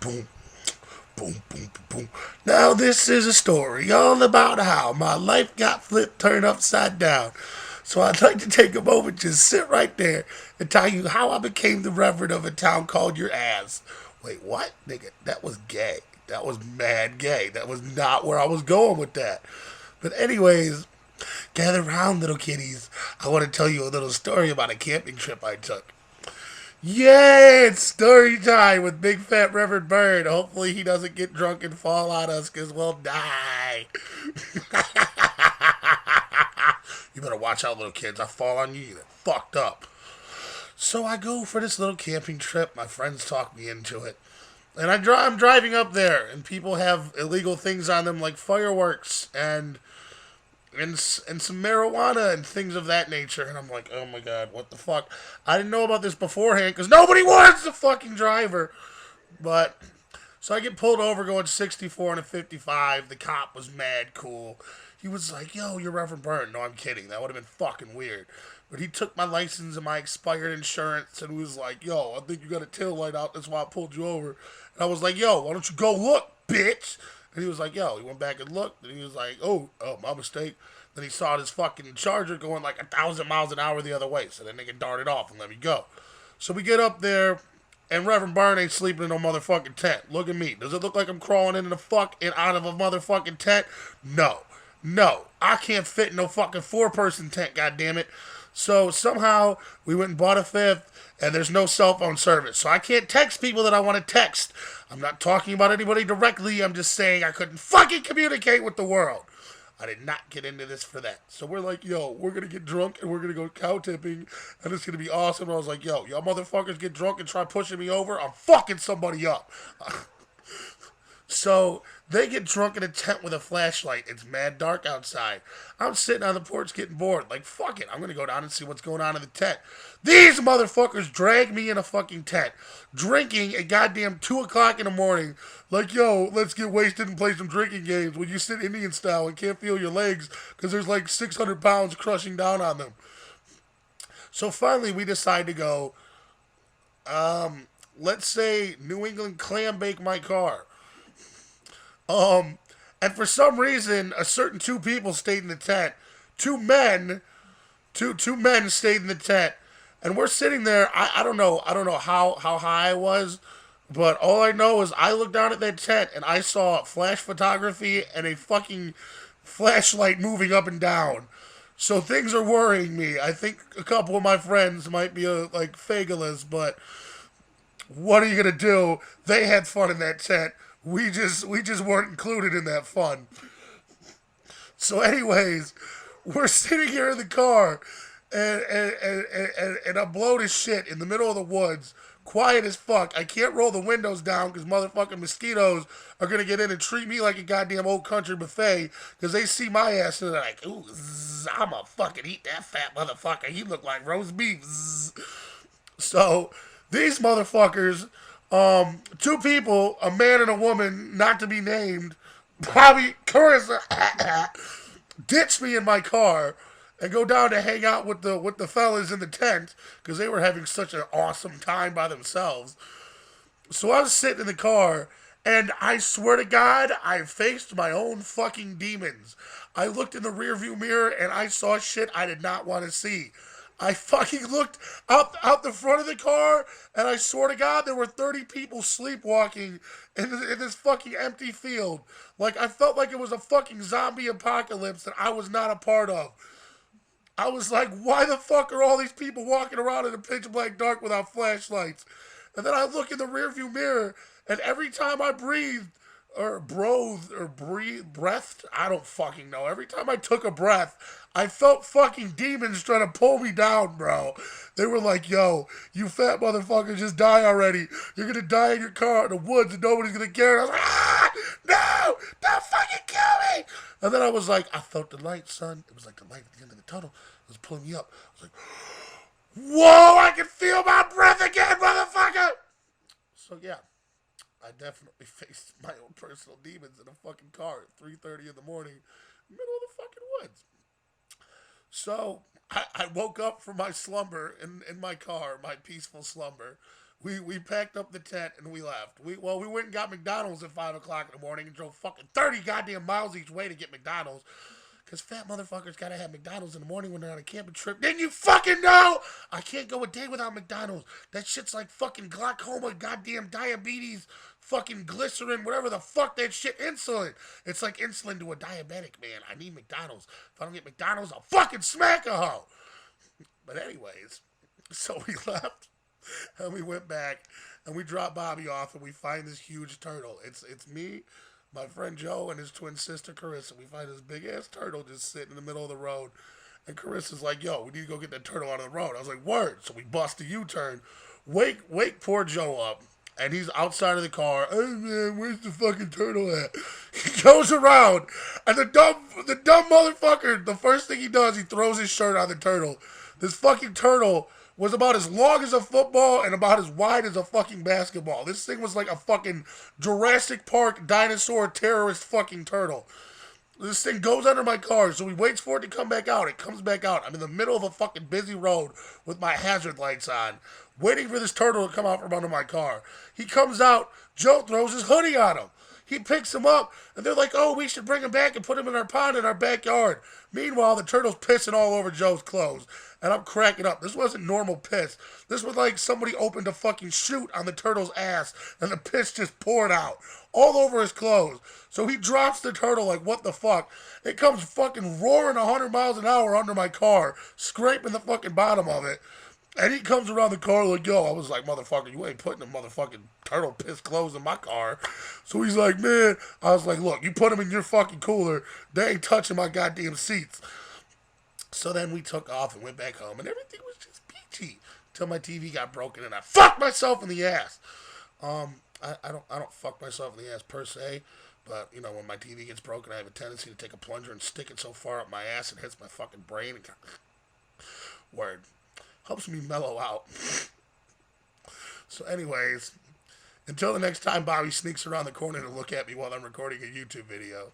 boom, boom, boom, boom. Now this is a story all about how my life got flipped, turned upside down. So I'd like to take a moment, just sit right there, and tell you how I became the reverend of a town called your ass. Wait, what? Nigga, that was gay. That was mad gay. That was not where I was going with that. But anyways, gather round, little kitties. I want to tell you a little story about a camping trip I took. Yeah, it's story time with Big Fat Reverend Burn. Hopefully he doesn't get drunk and fall on us because we'll die. You better watch out, little kids. I fall on you, you get fucked up. So I go for this little camping trip. My friends talk me into it. And I'm driving up there, and people have illegal things on them like fireworks and some marijuana and things of that nature. And I'm like, oh my god, what the fuck? I didn't know about this beforehand because nobody warns the fucking driver. But so I get pulled over going 64 and a 55. The cop was mad cool. He was like, yo, you're Reverend Burn. No, I'm kidding. That would have been fucking weird. But he took my license and my expired insurance and was like, yo, I think you got a tail light out. That's why I pulled you over. And I was like, yo, why don't you go look, bitch? And he was like, yo, he went back and looked. And he was like, oh, my mistake. Then he saw this fucking Charger going like 1,000 miles an hour the other way. So that nigga darted off and let me go. So we get up there, and Reverend Burn ain't sleeping in no motherfucking tent. Look at me. Does it look like I'm crawling into the fuck and out of a motherfucking tent? No. No. I can't fit in no fucking 4-person tent, goddammit. So somehow we went and bought a fifth, and there's no cell phone service. So I can't text people that I want to text. I'm not talking about anybody directly. I'm just saying I couldn't fucking communicate with the world. I did not get into this for that. So we're like, yo, we're going to get drunk and we're going to go cow tipping and it's going to be awesome. And I was like, yo, y'all motherfuckers get drunk and try pushing me over. I'm fucking somebody up. So they get drunk in a tent with a flashlight. It's mad dark outside. I'm sitting on the porch getting bored. Like, fuck it. I'm going to go down and see what's going on in the tent. These motherfuckers drag me in a fucking tent, drinking at goddamn 2 o'clock in the morning. Like, yo, let's get wasted and play some drinking games when you sit Indian style and can't feel your legs because there's like 600 pounds crushing down on them. So finally we decide to go, let's say New England clam bake my car. And for some reason, a certain 2 people stayed in the tent. 2 men, two men stayed in the tent, and we're sitting there. I don't know how high I was, but all I know is I looked down at that tent and I saw flash photography and a fucking flashlight moving up and down. So things are worrying me. I think a couple of my friends might be like fagaless, but what are you gonna do? They had fun in that tent. We just weren't included in that fun. So, anyways, we're sitting here in the car, and I'm blown as shit in the middle of the woods, quiet as fuck. I can't roll the windows down because motherfucking mosquitoes are gonna get in and treat me like a goddamn old country buffet because they see my ass and they're like, ooh, I'ma fucking eat that fat motherfucker. He look like roast beef. So these motherfuckers, 2 people, a man and a woman, not to be named, Bobby Carissa, ditched me in my car and go down to hang out with the fellas in the tent because they were having such an awesome time by themselves. So I was sitting in the car, and I swear to God, I faced my own fucking demons. I looked in the rearview mirror and I saw shit I did not want to see. I fucking looked out the front of the car, and I swear to God, there were 30 people sleepwalking in this fucking empty field. Like, I felt like it was a fucking zombie apocalypse that I was not a part of. I was like, why the fuck are all these people walking around in the pitch black dark without flashlights? And then I look in the rearview mirror, and every time I breathed, or breathed, I don't fucking know. Every time I took a breath, I felt fucking demons trying to pull me down, bro. They were like, yo, you fat motherfucker, just die already. You're gonna die in your car in the woods and nobody's gonna care. And I was like, no, don't fucking kill me. And then I was like, I felt the light, son. It was like the light at the end of the tunnel. It was pulling me up. I was like, whoa, I can feel my breath again, motherfucker. So yeah, I definitely faced my own personal demons in a fucking car at 3:30 in the morning, middle of the fucking woods. So I woke up from my slumber in my car, my peaceful slumber, we packed up the tent and we left. We went and got McDonald's at 5 o'clock in the morning and drove fucking 30 goddamn miles each way to get McDonald's. Because fat motherfuckers gotta have McDonald's in the morning when they're on a camping trip. Didn't you fucking know? I can't go a day without McDonald's. That shit's like fucking glaucoma, goddamn diabetes, fucking glycerin, whatever the fuck that shit, insulin. It's like insulin to a diabetic, man. I need McDonald's. If I don't get McDonald's, I'll fucking smack a hoe. But anyways, so we left and we went back and we dropped Bobby off and we find this huge turtle. It's me, my friend Joe, and his twin sister Carissa. We find this big ass turtle just sitting in the middle of the road. And Carissa's like, yo, we need to go get that turtle out of the road. I was like, word. So we bust a U-turn. Wake poor Joe up. And he's outside of the car. Hey man, where's the fucking turtle at? He goes around, and the dumb motherfucker, the first thing he does, he throws his shirt on the turtle. This fucking turtle was about as long as a football and about as wide as a fucking basketball. This thing was like a fucking Jurassic Park dinosaur terrorist fucking turtle. This thing goes under my car, so he waits for it to come back out. It comes back out. I'm in the middle of a fucking busy road with my hazard lights on, waiting for this turtle to come out from under my car. He comes out, Joe throws his hoodie on him. He picks him up, and they're like, oh, we should bring him back and put him in our pond in our backyard. Meanwhile, the turtle's pissing all over Joe's clothes, and I'm cracking up. This wasn't normal piss. This was like somebody opened a fucking chute on the turtle's ass, and the piss just poured out all over his clothes. So he drops the turtle like, what the fuck? It comes fucking roaring 100 miles an hour under my car, scraping the fucking bottom of it. And he comes around the car like, yo, I was like, motherfucker, you ain't putting the motherfucking turtle piss clothes in my car. So he's like, man, I was like, look, you put them in your fucking cooler. They ain't touching my goddamn seats. So then we took off and went back home, and everything was just peachy till my TV got broken, and I fucked myself in the ass. I don't fuck myself in the ass per se, but you know, when my TV gets broken, I have a tendency to take a plunger and stick it so far up my ass it hits my fucking brain. And word. Helps me mellow out. So anyways, until the next time Bobby sneaks around the corner to look at me while I'm recording a YouTube video.